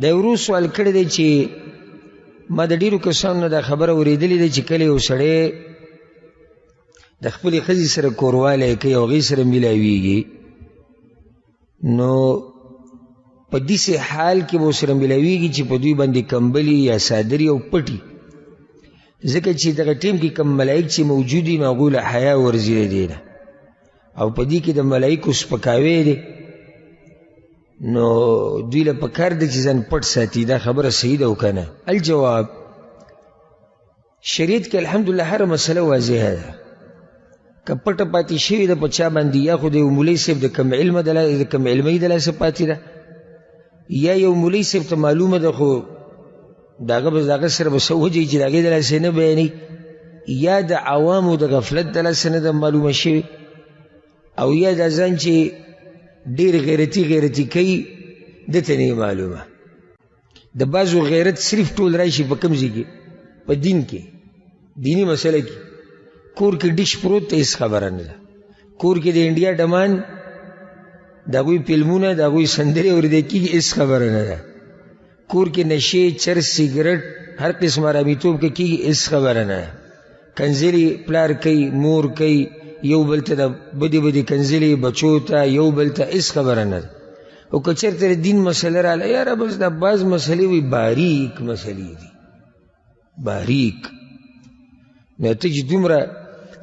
دا ورو سوال کړی دی چې ما د ډېرو کسانو نه دا خبره اورېدلې ده چې کله یو سړی د خپلې ښځې سره کوروالی کوي او هغې سره میلاویږي نو په داسې حال کې به ورسره میلاویږي چې په دوی باندې کمبلي یا صادري او پټي ځکه چې دغه ټیم کې کم ملایک چې موجود دي نو هغوی له حیا ورځي د دې نه او په دې کې د ملایکو سپکاوی دی نو دوی له پکار ده چې ځان پټ ساتي دا خبره صحیح ده او که نه الجواب شریعت کې الحمدلله هره مسله واضحه ده که پټه پاتې شوې ده په چا باندې یا خو د یو مولوي صاحب د کم علمۍ د لاسه پاتې ده یا یو مولوي صاحب ته معلومه ده خو د هغه سره به څه وجهي چې د هغې د لاسه نه بیانوي یا د عوامو د غفلت د لاسه نه ده معلومه شوې او یا دا ځان چې ډېر غیرتي کوي دته نه معلومه د بعضو غیرت صرف ټول راشي په کوم ځای کې په دین کې دینی مسله کې کور کې ډش پروت ته هېڅ خبره نه ده کور کې د انډیا ډمان د هغوی فلمونه د هغوی سندرې اورېدل کېږي هېڅ خبره نه ده کور کې نشې چرس سیګرټ هر قسم ارامیتوب کې کېږي هېڅ خبره نه ده کنځلې پلار کوي مور کوي یو بل ته د بدې کنځلې بچو ته یو بل ته هېڅ خبره نه ده او که چېرته د دین مسله راغله یاره بس دا بعض مسلې وي باریک مسلې دي باریک نو ته چې دومره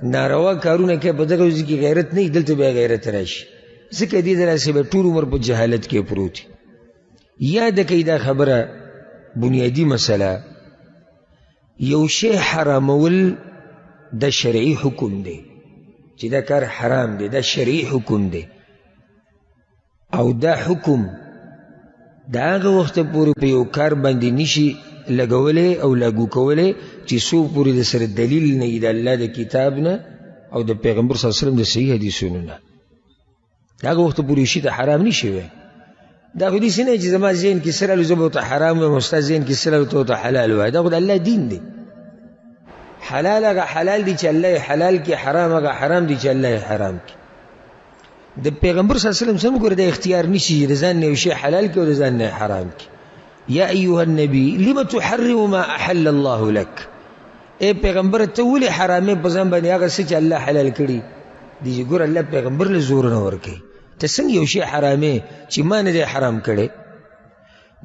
ناروا کارونه کوي په دغه ځای کې غیرت نه وي دلته بیا غیرت راشي ځکه دې دلاسې به ټول عمر په جهالت کې پروت یاد کوي دا خبره بنیادي مسله یو شی حرامول د شرعي حکم دی چې دا کار حرام دی دا شرعي حکم دی او دا حکم دا هغه وخته پورې په یو کار باندې نشي لګولی او لاګو کولی چې څو پورې د سره دلیل نه وي د الله د کتاب نه او د پیغمبر صلی الله علیه وسلم د صحیح حدیثونو نه د هغه وخته پورې شي ته حرام نشي وی دا خو داسې نه چې زما ذهن کې څه رالو زه به ورته حرام وایم او ستا ذهن کې څه رالو ته ورته حلال وایه دا خو د الله دین دی حلال هغه حلال دی چې الله یې حلال کړي حرام هغه حرام دی چې الله یې حرام کړي د پیغمبر صلی الله علیه وسلم سم ګوره دا اختیار نشي چې د ځان نه یو شی حلال کړي او د ځان نه یې حرام کړي یا ایها النبی لم تحرم ما احل الله لك اے پیغمبر ته ولې حرامې په ځان باندې هغه څه چې الله حلال کړي دی چې ګوره الله پیغمبر له زور نه ورکوي ته څنګه یو شی حرامې چې ما نه دی حرام کړی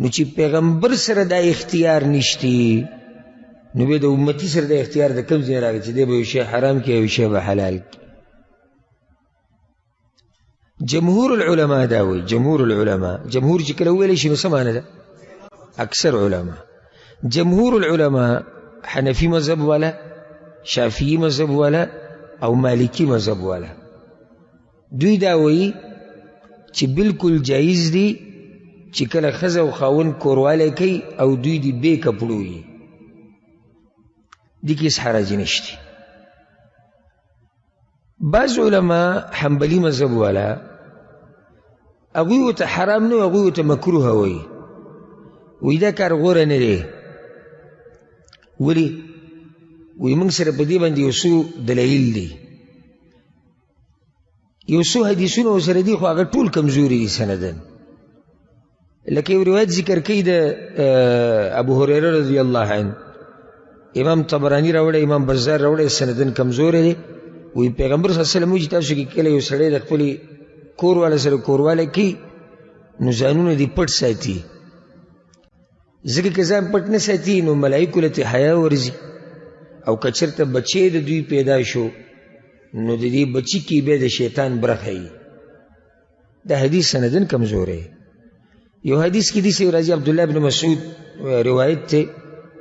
نو چې پیغمبر سره دا اختیار نشتی نو بیا د امتي سره د اختیار د کوم ځای راغی چې دی به یو شی حرام کړي یو شی به حلال کړي جمهور العلماء دا وایي جمهور العلماء جمهور چې کله وویلی شي نو څه معنی ده اکثر علماء جمهور العلماء حنفی مذهب والا شافعی مذهب والا او مالکی مذهب والا دوی دا وایي چې بالکل جایز دی چې کله ښځه او خاوند کوروالی کوي او دوی دی بې کپړو وي دې کې هېڅ حرج نشته بعض علما حنبلي مذهب والا هغوی ورته حرام نه هغوی ورته مکروه وایي وی دا کار غوره نه دی ولې وی موږ سره په دې باندې یو څو دلایل دي یو څو حدیثونه ورسره دي خو هغه ټول کمزوري دي سندن لکه یو روایت ذکر کوي د ابو هریره رضی الله عنه امام طبرانی راوړی امام بزار راوړی سندن کمزوری دی وی پیغمبر صلی الله علیه وسلم وایي چې تاسو کې کله یو سړی د خپلې کور والا سره کوروالی کوي نو ځانونه دې پټ ساتي ځکه که ځان پټ نه ساتي نو ملایکو له ترې حیا ورځي او که چېرته بچی د دوی پیدا شو نو د دې بچي کې بیا د شیطان برخه وي دا حدیث سندن کمزوری یو حدیث کې داسې راځي عبدالله بن مسعود روایت دی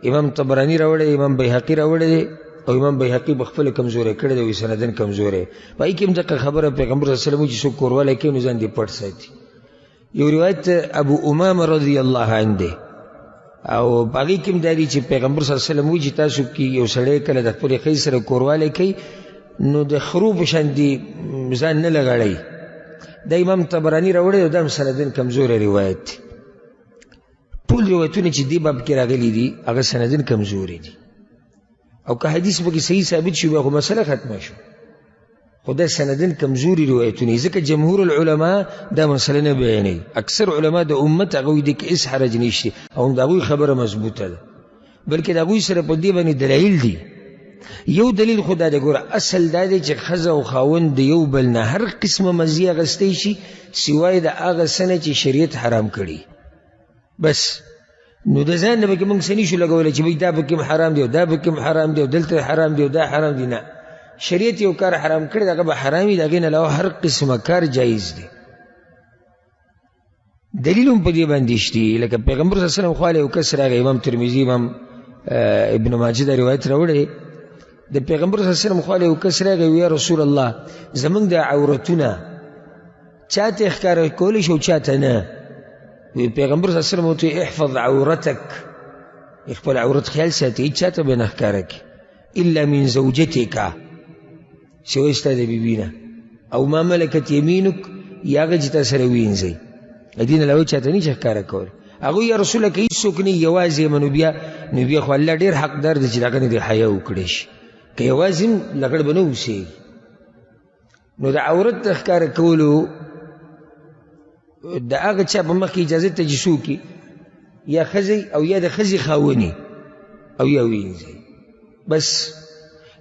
امام طبرانی راوړی امام بیهقي راوړی دی او امام بیهقي په خپله کمزوری کړی دی وایي سندن کمزوری په هغې کې هم دقه خبره پیغمبر صلی الله علیه وسلم چې څوک کوروالی کوي نو ځان دې پټ ساتي یو روایت ابو امامه رضی الله عنه دی او په هغې کې هم دا دی چې پیغمبر صلی الله علیه وسلم وایي چې تاسو کې یو سړی کله د خپلې ښځې سره کوروالی کوي نو د خرو په شان دې ځان نه لګړی دا امام طبرانی راوړی او دا هم سندن کمزوری روایت دی ټول روایتونه چې دې باب کې راغلي دي هغه سندن کمزوري دي او که حدیث پکې صحیح ثابت شي بیا خو مسله ختمه شو خو دا سندن کمزوري روایتونه ځکه جمهور العلماء دا مسله نه بیانوي اکثر علما د امت هغوی دي کې هېڅ حرج نشته او د هغوی خبره مضبوطه ده بلکې د هغوی سره په دې باندې دلایل دي یو دلیل خو دا دی ګوره اصل دا دی چې ښځه او خاوند د یو بل نه هر قسمه مزي اخیستی شي سوای د هغه څه نه چې شریعت حرام کړي بس نو د ځان نه پکې موږ څه نشو لګولی چې بھئی دا پکې حرام دی او دا پکې حرام دی او دلته حرام دی او دا حرام دی نه شریعت یو کار حرام کړی دغه به حرام وي د هغې نه علاوه هر قسمه کار جایز دی دلیل هم په دې باندې شته لکه پیغمبر صلی الله علیه وسلم خوا له یو کس راغی امام ترمذي امام ابن ماجه دا روایت راوړی د پیغمبر صلی الله علیه وسلم خوا له یو کس راغی یا رسول الله زمونږ د عورتونه چاته ښکاره کولی شي او چاته نه وی پیغمبر صلی الله علیه وسلم ورته احفظ عورتک خپل عورت خیال ساتي هیڅ چاته به نه ښکاره کړي الا من زوجتک سوی ستا د بیبي نه او ما ملکت یمینک یا هغه چې تا سره وینځئ د دې نه علاوه چاته نه شي ښکاره کولی هغوی یا رسوله که هېڅوک نه یوازې یم نو بیا خو الله ډېر حقدار دی چې د هغه نه دې حیا وکړی شي که یوازې هم لغړ به نه اوسېږي نو د عورت د ښکاره کولو د هغه چا په مخ کې اجازه ته چې څوک یا ښځی او یا د ښځې خاوني او یا وینځئ بس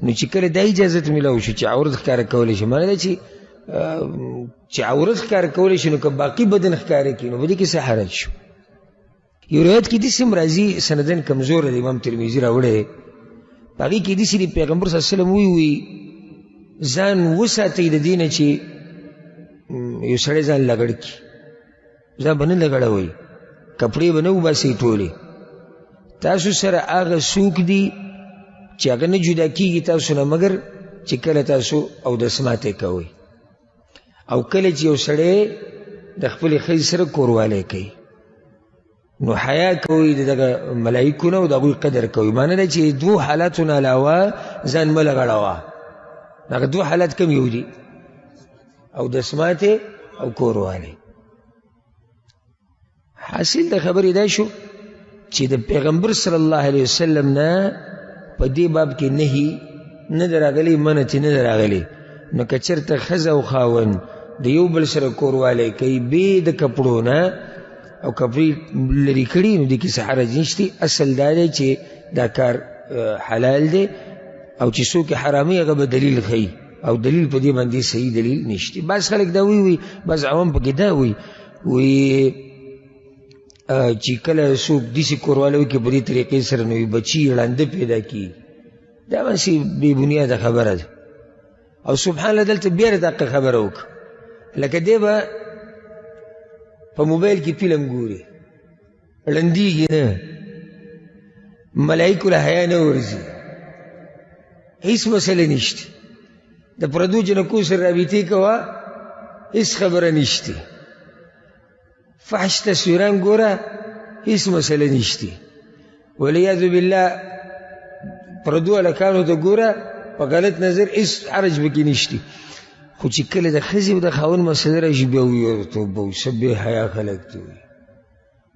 نو چې کله دا اجازت میلاو شو چې عورت ښکاره کولی شي معنی دا چې عورت ښکاره کولی شي نو که باقي بدن ښکاره کړي نو په دې کې څه حرج شو یو روایت کې داسې هم راځي سندن کمزوره د امام ترمذي راوړی په هغې کې داسې د پیغمبر صلی الله علیه وسلم وی ځان وساتئ د دې نه چې یو سړی ځان لګړ کړي ځان به نه لګړوئ کپړې به نه وباسئ ټولې تاسو سره هغه څوک دي چې هغه نه جدا کېږي تاسو نه مګر چې کله تاسو اودس ماتې کوئ او کله چې یو سړی د خپلې ښځې سره کوروالی کوي نو حیا کوي د دغه ملایکو نه او د هغوی قدر کوي معنی ده چې دوو حالاتو نه علاوه ځان مه لغړوه هغه دوه حالات کم یو دي اودس ماتې او کوروالی حاصل د خبرې دا شو چې د پیغمبر صلی الله علیه وسلم نه په دې باب کې نهي نه ده راغلی منتې نه ده راغلی نو که چېرته ښځه او خاوند د یو بل سره کوروالی کوي بې د کپړو نه او کپړې لرې کړي نو دې کې څه حرج نشته اصل دا دی چې دا کار حلال دی او چې څوک حرامي هغه به دلیل ښیي او دلیل په دې باندې صحیح دلیل نشته بعض خلک دا وی بعض عوام پکې دا وی چې کله څوک داسې کوروالی وکړي په دې طریقې سره نو بچي ړانده پیدا کړي دا بسې بې بنیاده خبره ده او سبحان الله دلته بیا دقه خبره وکړه لکه دی به په موبایل کې فلم ګوري ړندېږي نه ملایکو له حیا نه ورځي هیڅ مسله نشته د پردو جنکو سره رابطې کوه هیڅ خبره نشته فحش تصویران ګوره هیڅ مسله نشته والعیاذ بالله پردو هلکانو ته ګوره په غلط نظر هیڅ حرج پکې نشته خو چې کله د ښځې او د خاوند مسله راشي بیا وایي توبه څه بې حیا خلک ته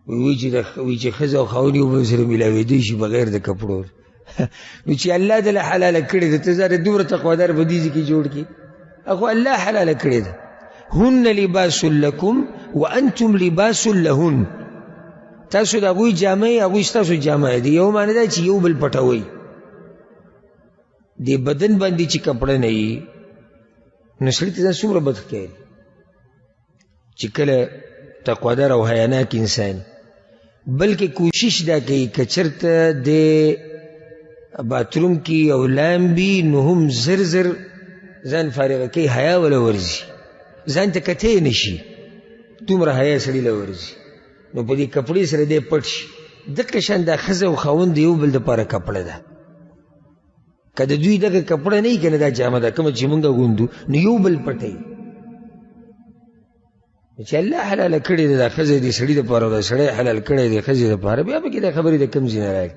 وایي چې ښځه او خاوند یو بل سره میلاوېدی شي بغیر د کپړو نو چې الله دله حلاله کړې ده ته ځان دومره تقوادار په دې کې جوړ کړي خو الله حلاله کړې ده هن لباس لکم وانتم لباس لهن تاسو د هغوی جامې هغوی ستاسو جامې دي یو معنی ده چې یو بل پټوئ دې بدن باندې چې کپړه نه وي نو سړي ته ځان څومره بد ښکاري چې کله تقوادار او حیاناک انسان بلکې کوشش دا کوي که چېرته د باتروم کې او لامبي نو هم زر زر ځان فارغه کوي حیا وله ورځي ځان ته کتی نه شي دومره حیا سړي له ورځي نو په دې کپړې سره دی پټ شي دقه شان دا ښځه او خاوند د یو بل دپاره کپړه ده که د دوی دغه کپړه نه وي که نه دا جامه ده کومه چې مونږ اغوندو نو یو بل پټوي چې الله حلاله کړې ده دا ښځه د سړي دپاره او دا سړی حلال کړی دی ښځې دپاره بیا پکې دا خبرې د کوم ځای نه راغلي